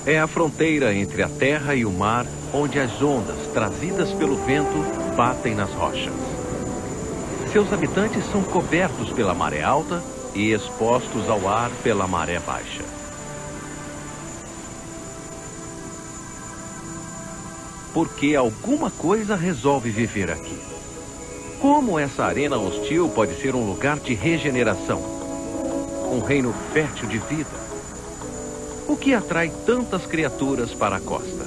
É a fronteira entre a terra e o mar, onde as ondas, trazidas pelo vento, batem nas rochas. Seus habitantes são cobertos pela maré alta e expostos ao ar pela maré baixa. Porque alguma coisa resolve viver aqui. Como essa arena hostil pode ser um lugar de regeneração? Um reino fértil de vida? O que atrai tantas criaturas para a costa?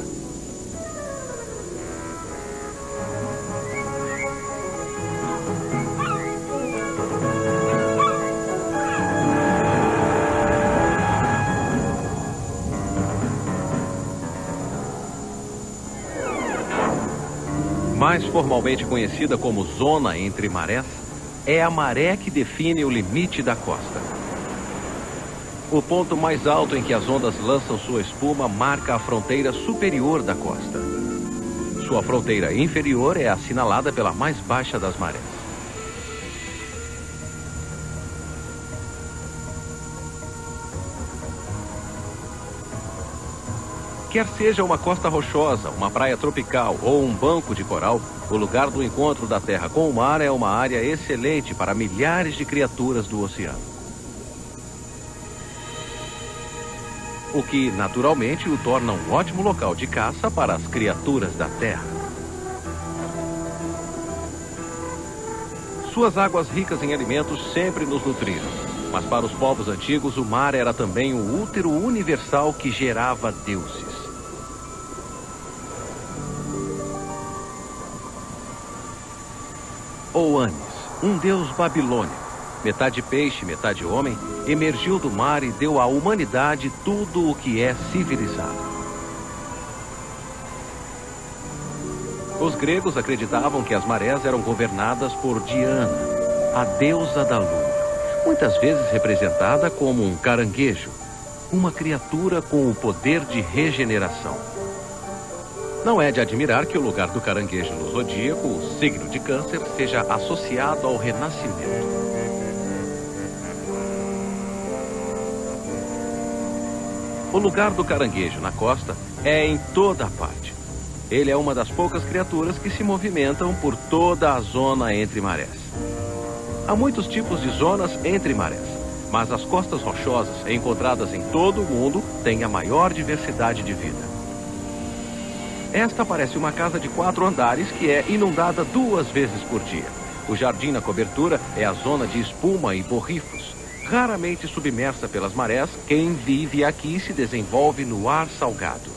Mais formalmente conhecida como zona entre marés, é a maré que define o limite da costa. O ponto mais alto em que as ondas lançam sua espuma marca a fronteira superior da costa. Sua fronteira inferior é assinalada pela mais baixa das marés. Quer seja uma costa rochosa, uma praia tropical ou um banco de coral, o lugar do encontro da terra com o mar é uma área excelente para milhares de criaturas do oceano. O que, naturalmente, o torna um ótimo local de caça para as criaturas da terra. Suas águas ricas em alimentos sempre nos nutriram, mas para os povos antigos o mar era também o útero universal que gerava deuses. Oanes, um deus babilônico, metade peixe, metade homem, emergiu do mar e deu à humanidade tudo o que é civilizado. Os gregos acreditavam que as marés eram governadas por Diana, a deusa da lua, muitas vezes representada como um caranguejo, uma criatura com o poder de regeneração. Não é de admirar que o lugar do caranguejo no zodíaco, o signo de Câncer, seja associado ao renascimento. O lugar do caranguejo na costa é em toda a parte. Ele é uma das poucas criaturas que se movimentam por toda a zona entre marés. Há muitos tipos de zonas entre marés, mas as costas rochosas, encontradas em todo o mundo, têm a maior diversidade de vida. Esta parece uma casa de 4 andares que é inundada 2 vezes por dia. O jardim na cobertura é a zona de espuma e borrifos. Raramente submersa pelas marés, quem vive aqui se desenvolve no ar salgado.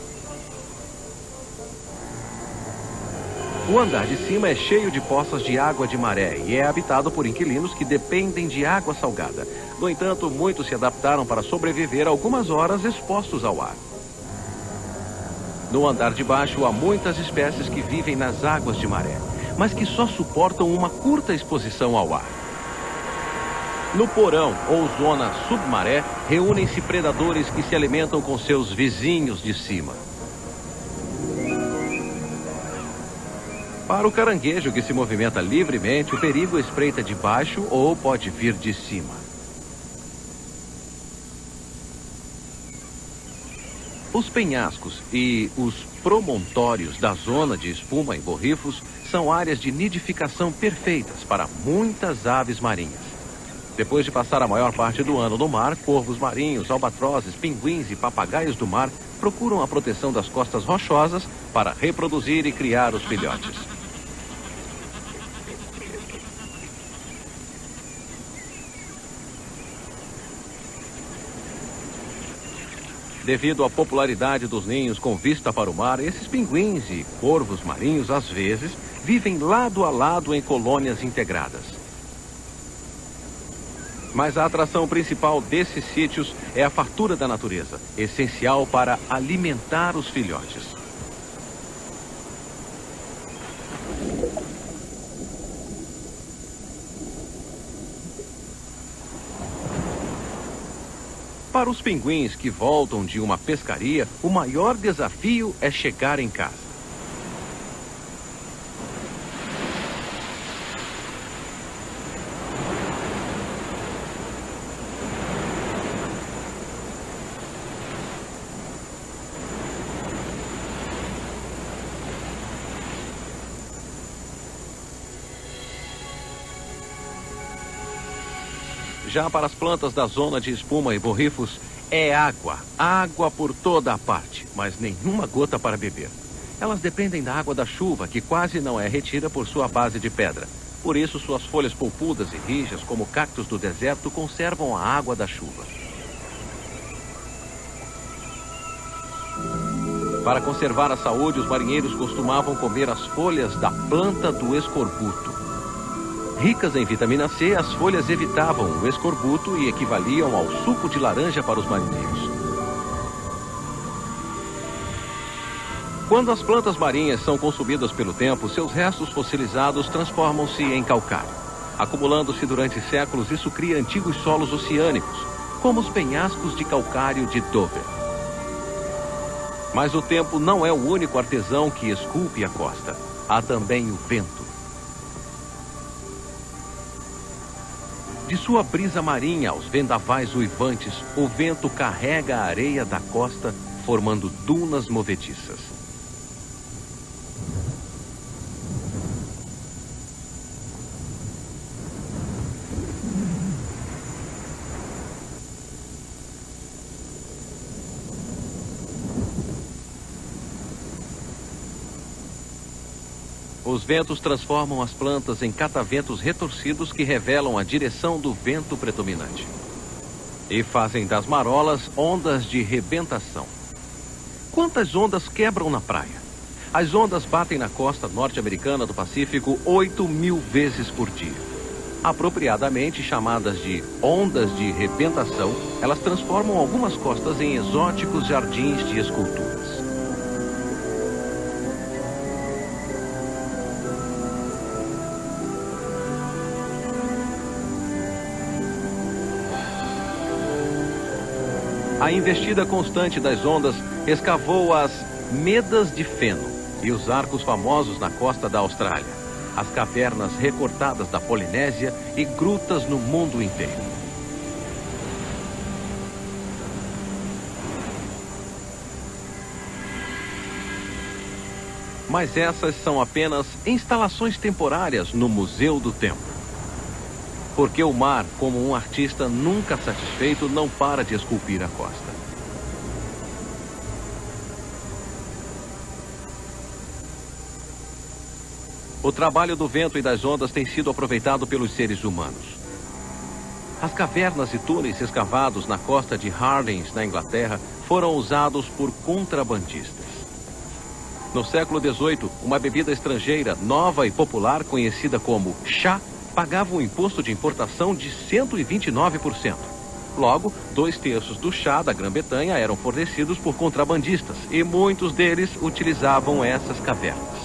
O andar de cima é cheio de poças de água de maré e é habitado por inquilinos que dependem de água salgada. No entanto, muitos se adaptaram para sobreviver algumas horas expostos ao ar. No andar de baixo há muitas espécies que vivem nas águas de maré, mas que só suportam uma curta exposição ao ar. No porão ou zona submaré, reúnem-se predadores que se alimentam com seus vizinhos de cima. Para o caranguejo que se movimenta livremente, o perigo espreita de baixo ou pode vir de cima. Os penhascos e os promontórios da zona de espuma e borrifos são áreas de nidificação perfeitas para muitas aves marinhas. Depois de passar a maior parte do ano no mar, corvos marinhos, albatrozes, pinguins e papagaios do mar procuram a proteção das costas rochosas para reproduzir e criar os filhotes. Devido à popularidade dos ninhos com vista para o mar, esses pinguins e corvos marinhos, às vezes, vivem lado a lado em colônias integradas. Mas a atração principal desses sítios é a fartura da natureza, essencial para alimentar os filhotes. Para os pinguins que voltam de uma pescaria, o maior desafio é chegar em casa. Já para as plantas da zona de espuma e borrifos, é água. Água por toda a parte, mas nenhuma gota para beber. Elas dependem da água da chuva, que quase não é retida por sua base de pedra. Por isso, suas folhas polpudas e rijas, como cactos do deserto, conservam a água da chuva. Para conservar a saúde, os marinheiros costumavam comer as folhas da planta do escorbuto. Ricas em vitamina C, as folhas evitavam o escorbuto e equivaliam ao suco de laranja para os marinheiros. Quando as plantas marinhas são consumidas pelo tempo, seus restos fossilizados transformam-se em calcário. Acumulando-se durante séculos, isso cria antigos solos oceânicos, como os penhascos de calcário de Dover. Mas o tempo não é o único artesão que esculpe a costa. Há também o vento. De sua brisa marinha aos vendavais uivantes, o vento carrega a areia da costa, formando dunas movediças. Os ventos transformam as plantas em cataventos retorcidos que revelam a direção do vento predominante. E fazem das marolas ondas de rebentação. Quantas ondas quebram na praia? As ondas batem na costa norte-americana do Pacífico 8.000 vezes por dia. Apropriadamente chamadas de ondas de rebentação, elas transformam algumas costas em exóticos jardins de esculturas. A investida constante das ondas escavou as medas de feno e os arcos famosos na costa da Austrália, as cavernas recortadas da Polinésia e grutas no mundo inteiro. Mas essas são apenas instalações temporárias no Museu do Tempo. Porque o mar, como um artista nunca satisfeito, não para de esculpir a costa. O trabalho do vento e das ondas tem sido aproveitado pelos seres humanos. As cavernas e túneis escavados na costa de Hardings, na Inglaterra, foram usados por contrabandistas. No século XVIII, uma bebida estrangeira nova e popular, conhecida como chá, pagava um imposto de importação de 129%. Logo, 2/3 do chá da Grã-Bretanha eram fornecidos por contrabandistas e muitos deles utilizavam essas cavernas.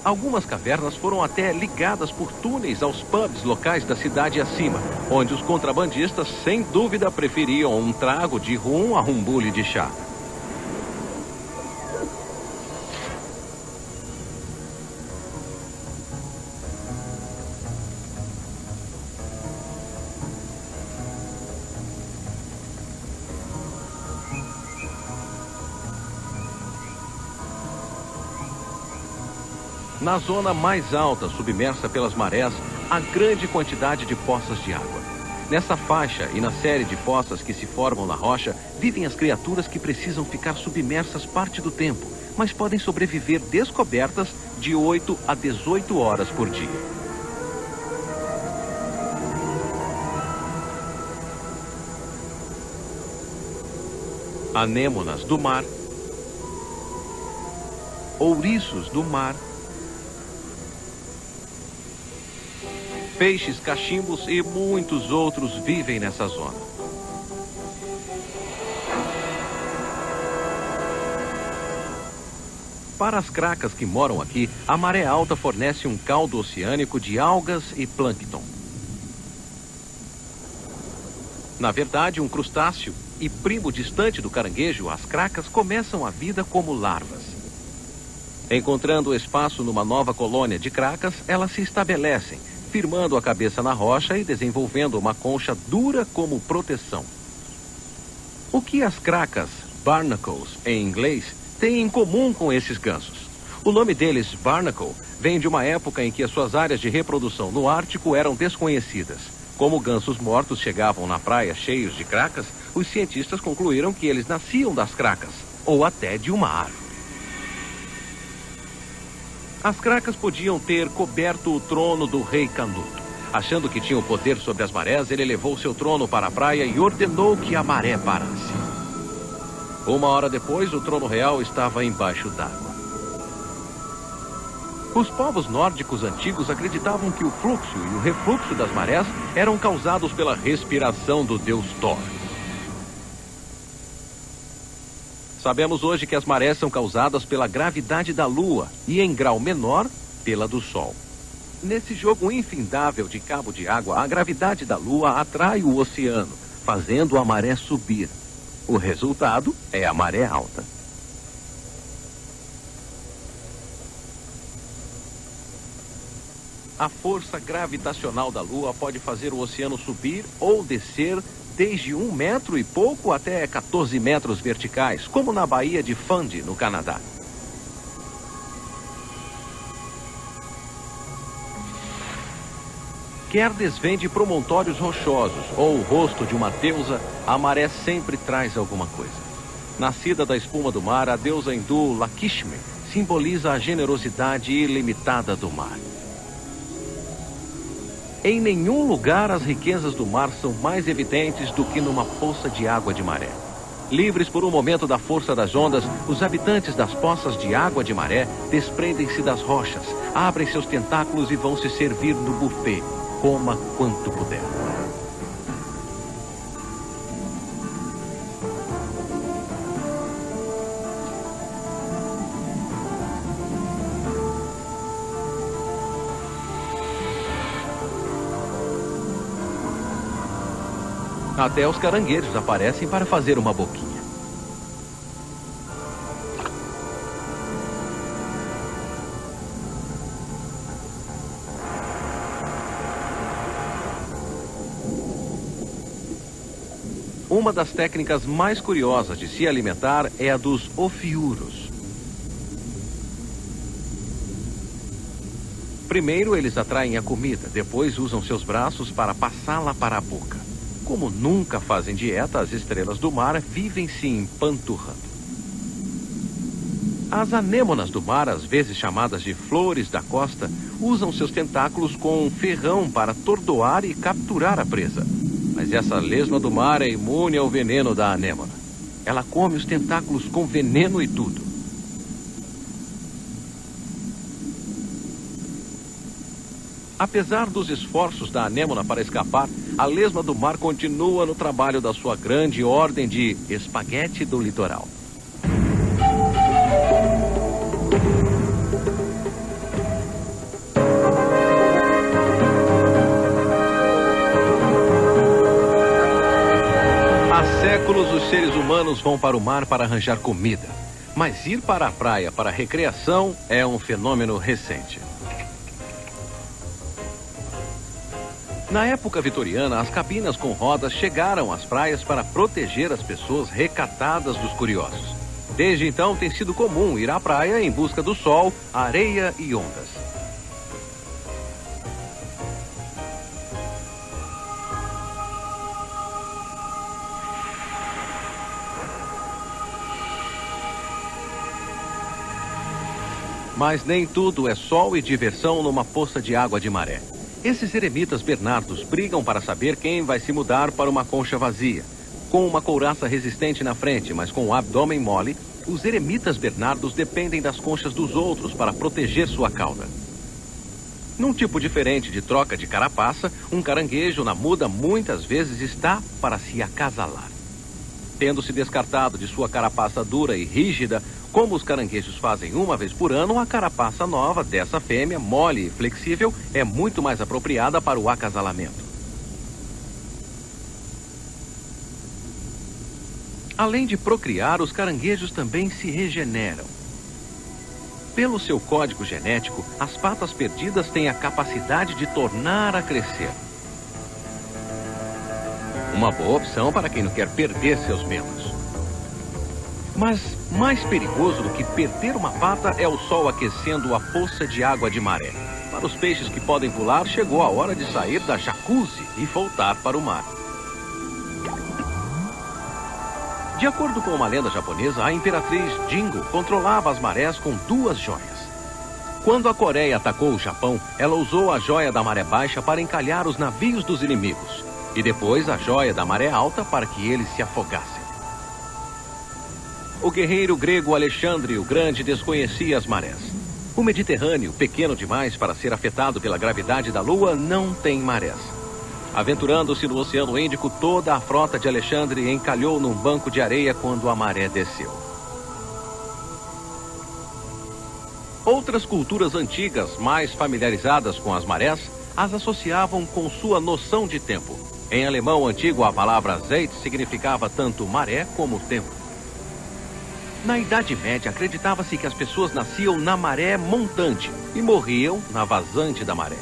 Algumas cavernas foram até ligadas por túneis aos pubs locais da cidade acima, onde os contrabandistas, sem dúvida, preferiam um trago de rum a um bule de chá. Na zona mais alta, submersa pelas marés, há grande quantidade de poças de água. Nessa faixa e na série de poças que se formam na rocha, vivem as criaturas que precisam ficar submersas parte do tempo, mas podem sobreviver descobertas de 8 a 18 horas por dia. Anêmonas do mar, ouriços do mar, peixes, cachimbos e muitos outros vivem nessa zona. Para as cracas que moram aqui, a maré alta fornece um caldo oceânico de algas e plâncton. Na verdade, um crustáceo e primo distante do caranguejo, as cracas começam a vida como larvas. Encontrando espaço numa nova colônia de cracas, elas se estabelecem, firmando a cabeça na rocha e desenvolvendo uma concha dura como proteção. O que as cracas, barnacles em inglês, têm em comum com esses gansos? O nome deles, barnacle, vem de uma época em que as suas áreas de reprodução no Ártico eram desconhecidas. Como gansos mortos chegavam na praia cheios de cracas, os cientistas concluíram que eles nasciam das cracas, ou até de uma árvore. As cracas podiam ter coberto o trono do rei Canuto. Achando que tinha o poder sobre as marés, ele levou seu trono para a praia e ordenou que a maré parasse. Uma hora depois, o trono real estava embaixo d'água. Os povos nórdicos antigos acreditavam que o fluxo e o refluxo das marés eram causados pela respiração do deus Thor. Sabemos hoje que as marés são causadas pela gravidade da Lua e, em grau menor, pela do Sol. Nesse jogo infindável de cabo de água, a gravidade da Lua atrai o oceano, fazendo a maré subir. O resultado é a maré alta. A força gravitacional da Lua pode fazer o oceano subir ou descer desde 1 metro e pouco até 14 metros verticais, como na Baía de Fundy, no Canadá. Quer desvende de promontórios rochosos ou o rosto de uma deusa, a maré sempre traz alguma coisa. Nascida da espuma do mar, a deusa hindu Lakshmi simboliza a generosidade ilimitada do mar. Em nenhum lugar as riquezas do mar são mais evidentes do que numa poça de água de maré. Livres por um momento da força das ondas, os habitantes das poças de água de maré desprendem-se das rochas, abrem seus tentáculos e vão se servir no buffet. Coma quanto puder. Até os caranguejos aparecem para fazer uma boquinha. Uma das técnicas mais curiosas de se alimentar é a dos ofiuros. Primeiro eles atraem a comida, depois usam seus braços para passá-la para a boca. Como nunca fazem dieta, as estrelas do mar vivem se empanturrando. As anêmonas do mar, às vezes chamadas de flores da costa, usam seus tentáculos com um ferrão para tordoar e capturar a presa. Mas essa lesma do mar é imune ao veneno da anêmona. Ela come os tentáculos com veneno e tudo. Apesar dos esforços da anêmona para escapar, a lesma do mar continua no trabalho da sua grande ordem de espaguete do litoral. Há séculos os seres humanos vão para o mar para arranjar comida. Mas ir para a praia para recreação é um fenômeno recente. Na época vitoriana, as cabinas com rodas chegaram às praias para proteger as pessoas recatadas dos curiosos. Desde então, tem sido comum ir à praia em busca do sol, areia e ondas. Mas nem tudo é sol e diversão numa poça de água de maré. Esses eremitas bernardos brigam para saber quem vai se mudar para uma concha vazia. Com uma couraça resistente na frente, mas com o abdômen mole, os eremitas bernardos dependem das conchas dos outros para proteger sua cauda. Num tipo diferente de troca de carapaça, um caranguejo na muda muitas vezes está para se acasalar. Tendo se descartado de sua carapaça dura e rígida, como os caranguejos fazem uma vez por ano, a carapaça nova dessa fêmea, mole e flexível, é muito mais apropriada para o acasalamento. Além de procriar, os caranguejos também se regeneram. Pelo seu código genético, as patas perdidas têm a capacidade de tornar a crescer. Uma boa opção para quem não quer perder seus membros. Mas mais perigoso do que perder uma pata é o sol aquecendo a poça de água de maré. Para os peixes que podem pular, chegou a hora de sair da jacuzzi e voltar para o mar. De acordo com uma lenda japonesa, a imperatriz Jingo controlava as marés com 2 joias. Quando a Coreia atacou o Japão, ela usou a joia da maré baixa para encalhar os navios dos inimigos, e depois a joia da maré alta para que eles se afogassem. O guerreiro grego Alexandre o Grande desconhecia as marés. O Mediterrâneo, pequeno demais para ser afetado pela gravidade da Lua, não tem marés. Aventurando-se no Oceano Índico, toda a frota de Alexandre encalhou num banco de areia quando a maré desceu. Outras culturas antigas, mais familiarizadas com as marés, as associavam com sua noção de tempo. Em alemão antigo, a palavra Zeit significava tanto maré como tempo. Na Idade Média, acreditava-se que as pessoas nasciam na maré montante e morriam na vazante da maré.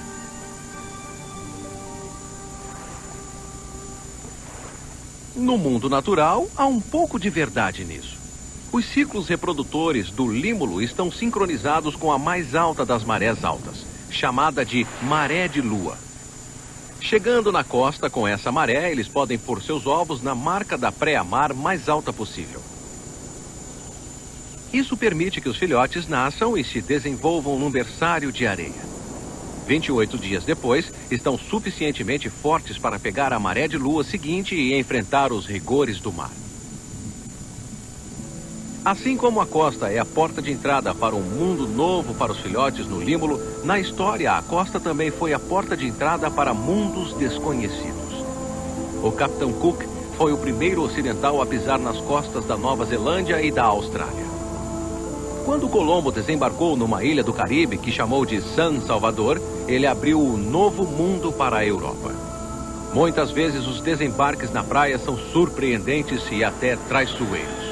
No mundo natural, há um pouco de verdade nisso. Os ciclos reprodutores do límulo estão sincronizados com a mais alta das marés altas, chamada de maré de lua. Chegando na costa com essa maré, eles podem pôr seus ovos na marca da pré-mar mais alta possível. Isso permite que os filhotes nasçam e se desenvolvam num berçário de areia. 28 dias depois, estão suficientemente fortes para pegar a maré de lua seguinte e enfrentar os rigores do mar. Assim como a costa é a porta de entrada para um mundo novo para os filhotes no límulo, na história a costa também foi a porta de entrada para mundos desconhecidos. O Capitão Cook foi o primeiro ocidental a pisar nas costas da Nova Zelândia e da Austrália. Quando Colombo desembarcou numa ilha do Caribe que chamou de San Salvador, ele abriu um novo mundo para a Europa. Muitas vezes os desembarques na praia são surpreendentes e até traiçoeiros.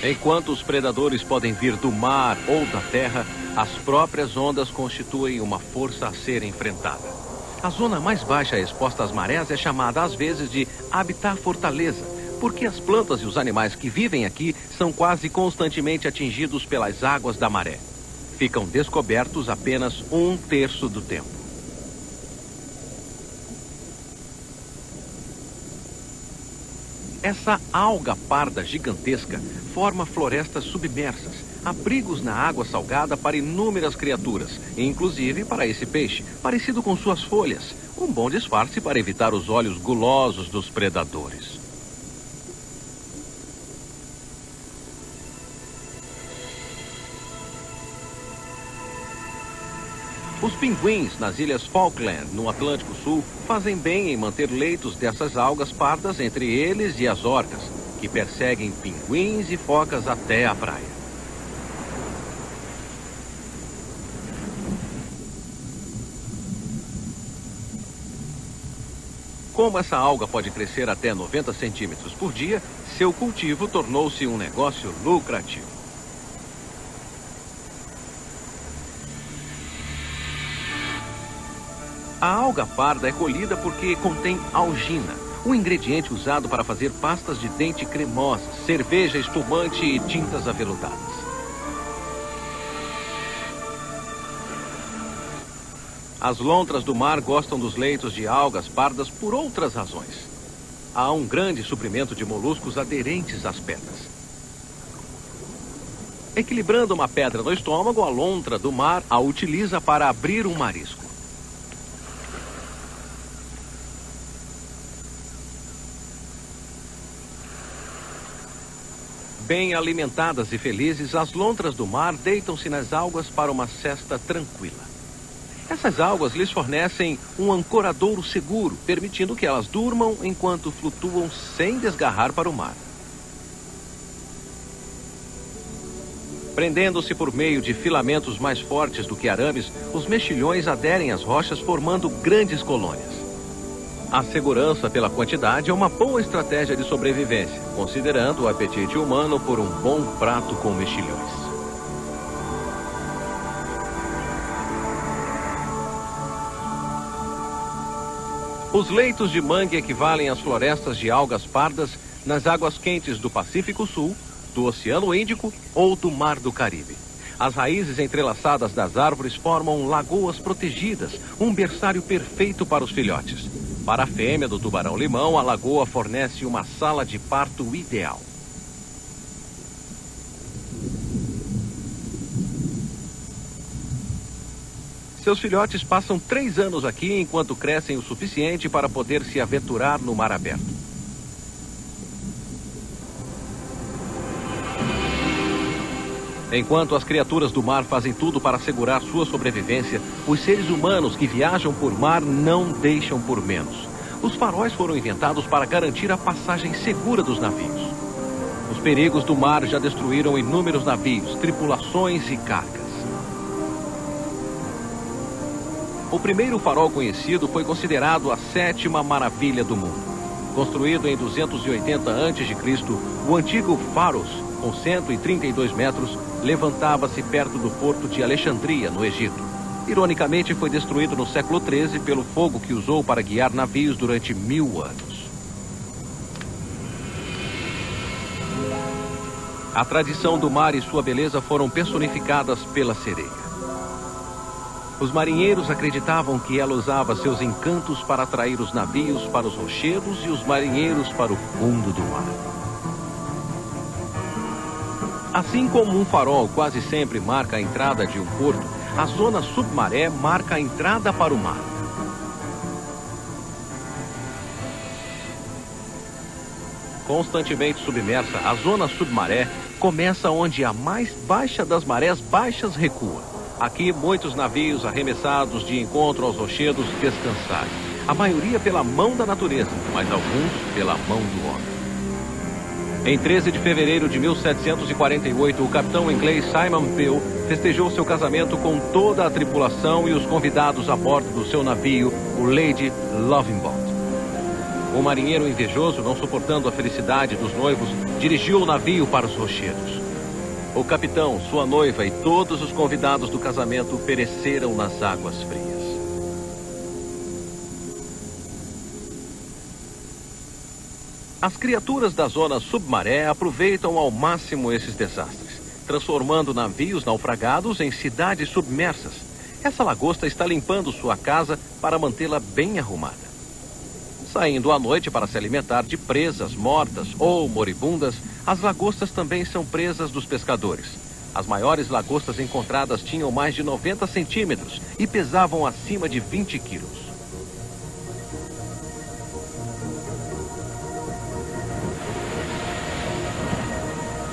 Enquanto os predadores podem vir do mar ou da terra, as próprias ondas constituem uma força a ser enfrentada. A zona mais baixa exposta às marés é chamada às vezes de habitat fortaleza, porque as plantas e os animais que vivem aqui são quase constantemente atingidos pelas águas da maré. Ficam descobertos apenas 1/3 do tempo. Essa alga parda gigantesca forma florestas submersas, abrigos na água salgada para inúmeras criaturas, inclusive para esse peixe, parecido com suas folhas, um bom disfarce para evitar os olhos gulosos dos predadores. Os pinguins nas ilhas Falkland, no Atlântico Sul, fazem bem em manter leitos dessas algas pardas entre eles e as orcas, que perseguem pinguins e focas até a praia. Como essa alga pode crescer até 90 centímetros por dia, seu cultivo tornou-se um negócio lucrativo. A alga parda é colhida porque contém algina, um ingrediente usado para fazer pastas de dente cremosas, cerveja espumante e tintas aveludadas. As lontras do mar gostam dos leitos de algas pardas por outras razões. Há um grande suprimento de moluscos aderentes às pedras. Equilibrando uma pedra no estômago, a lontra do mar a utiliza para abrir um marisco. Bem alimentadas e felizes, as lontras do mar deitam-se nas algas para uma cesta tranquila. Essas algas lhes fornecem um ancoradouro seguro, permitindo que elas durmam enquanto flutuam sem desgarrar para o mar. Prendendo-se por meio de filamentos mais fortes do que arames, os mexilhões aderem às rochas formando grandes colônias. A segurança pela quantidade é uma boa estratégia de sobrevivência, considerando o apetite humano por um bom prato com mexilhões. Os leitos de mangue equivalem às florestas de algas pardas nas águas quentes do Pacífico Sul, do Oceano Índico ou do Mar do Caribe. As raízes entrelaçadas das árvores formam lagoas protegidas, um berçário perfeito para os filhotes. Para a fêmea do tubarão-limão, a lagoa fornece uma sala de parto ideal. Seus filhotes passam 3 anos aqui enquanto crescem o suficiente para poder se aventurar no mar aberto. Enquanto as criaturas do mar fazem tudo para assegurar sua sobrevivência, os seres humanos que viajam por mar não deixam por menos. Os faróis foram inventados para garantir a passagem segura dos navios. Os perigos do mar já destruíram inúmeros navios, tripulações e cargas. O primeiro farol conhecido foi considerado a 7ª maravilha do mundo. Construído em 280 a.C., o antigo Pharos, com 132 metros, levantava-se perto do porto de Alexandria, no Egito. Ironicamente, foi destruído no século XIII pelo fogo que usou para guiar navios durante 1000 anos. A tradição do mar e sua beleza foram personificadas pela sereia. Os marinheiros acreditavam que ela usava seus encantos para atrair os navios para os rochedos e os marinheiros para o fundo do mar. Assim como um farol quase sempre marca a entrada de um porto, a zona submaré marca a entrada para o mar. Constantemente submersa, a zona submaré começa onde a mais baixa das marés baixas recua. Aqui, muitos navios arremessados de encontro aos rochedos descansaram. A maioria pela mão da natureza, mas alguns pela mão do homem. Em 13 de fevereiro de 1748, o capitão inglês Simon Peel festejou seu casamento com toda a tripulação e os convidados a bordo do seu navio, o Lady Lovingboat. O marinheiro invejoso, não suportando a felicidade dos noivos, dirigiu o navio para os rochedos. O capitão, sua noiva e todos os convidados do casamento pereceram nas águas frias. As criaturas da zona submaré aproveitam ao máximo esses desastres, transformando navios naufragados em cidades submersas. Essa lagosta está limpando sua casa para mantê-la bem arrumada. Saindo à noite para se alimentar de presas mortas ou moribundas, as lagostas também são presas dos pescadores. As maiores lagostas encontradas tinham mais de 90 centímetros e pesavam acima de 20 quilos.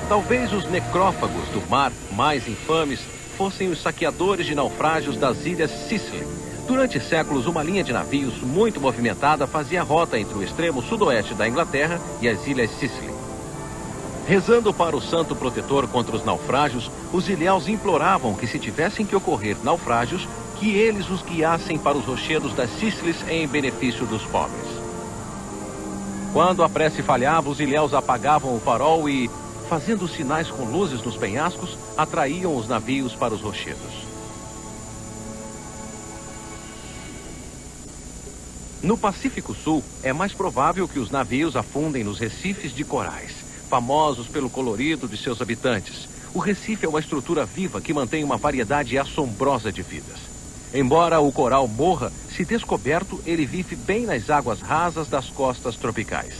Talvez os necrófagos do mar mais infames fossem os saqueadores de naufrágios das ilhas Scilly. Durante séculos, uma linha de navios muito movimentada fazia rota entre o extremo sudoeste da Inglaterra e as ilhas Scilly. Rezando para o santo protetor contra os naufrágios, os ilhéus imploravam que, se tivessem que ocorrer naufrágios, que eles os guiassem para os rochedos das Scilly em benefício dos pobres. Quando a prece falhava, os ilhéus apagavam o farol e, fazendo sinais com luzes nos penhascos, atraíam os navios para os rochedos. No Pacífico Sul, é mais provável que os navios afundem nos recifes de corais, famosos pelo colorido de seus habitantes. O recife é uma estrutura viva que mantém uma variedade assombrosa de vidas. Embora o coral morra, se descoberto, ele vive bem nas águas rasas das costas tropicais.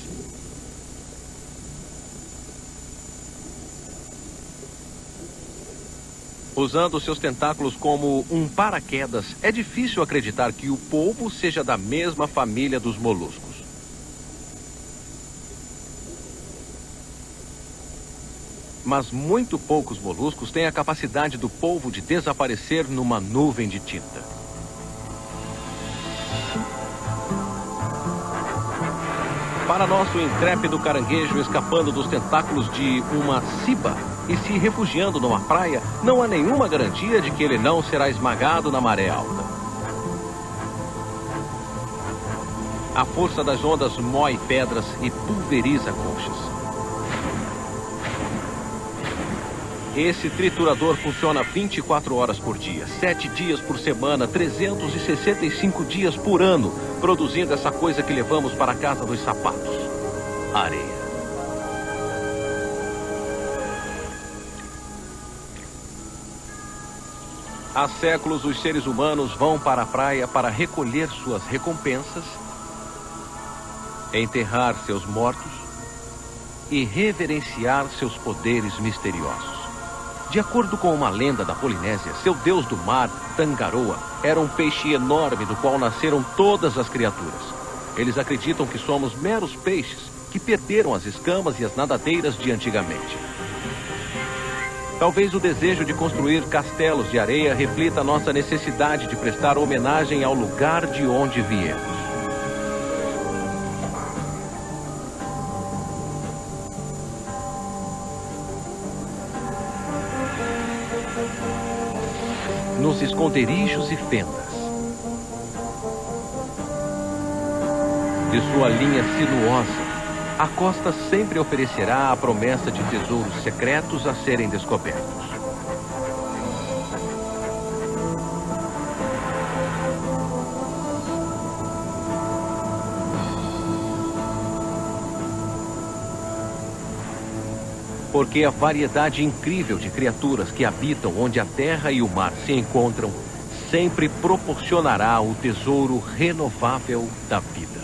Usando seus tentáculos como um paraquedas, é difícil acreditar que o polvo seja da mesma família dos moluscos. Mas muito poucos moluscos têm a capacidade do polvo de desaparecer numa nuvem de tinta. Para nosso intrépido caranguejo escapando dos tentáculos de uma ciba, e se refugiando numa praia, não há nenhuma garantia de que ele não será esmagado na maré alta. A força das ondas moe pedras e pulveriza conchas. Esse triturador funciona 24 horas por dia, 7 dias por semana, 365 dias por ano, produzindo essa coisa que levamos para a casa dos sapatos: areia. Há séculos, os seres humanos vão para a praia para recolher suas recompensas, enterrar seus mortos e reverenciar seus poderes misteriosos. De acordo com uma lenda da Polinésia, seu deus do mar, Tangaroa, era um peixe enorme do qual nasceram todas as criaturas. Eles acreditam que somos meros peixes que perderam as escamas e as nadadeiras de antigamente. Talvez o desejo de construir castelos de areia reflita nossa necessidade de prestar homenagem ao lugar de onde viemos. Nos esconderijos e fendas de sua linha sinuosa, a costa sempre oferecerá a promessa de tesouros secretos a serem descobertos. Porque a variedade incrível de criaturas que habitam onde a terra e o mar se encontram sempre proporcionará o tesouro renovável da vida.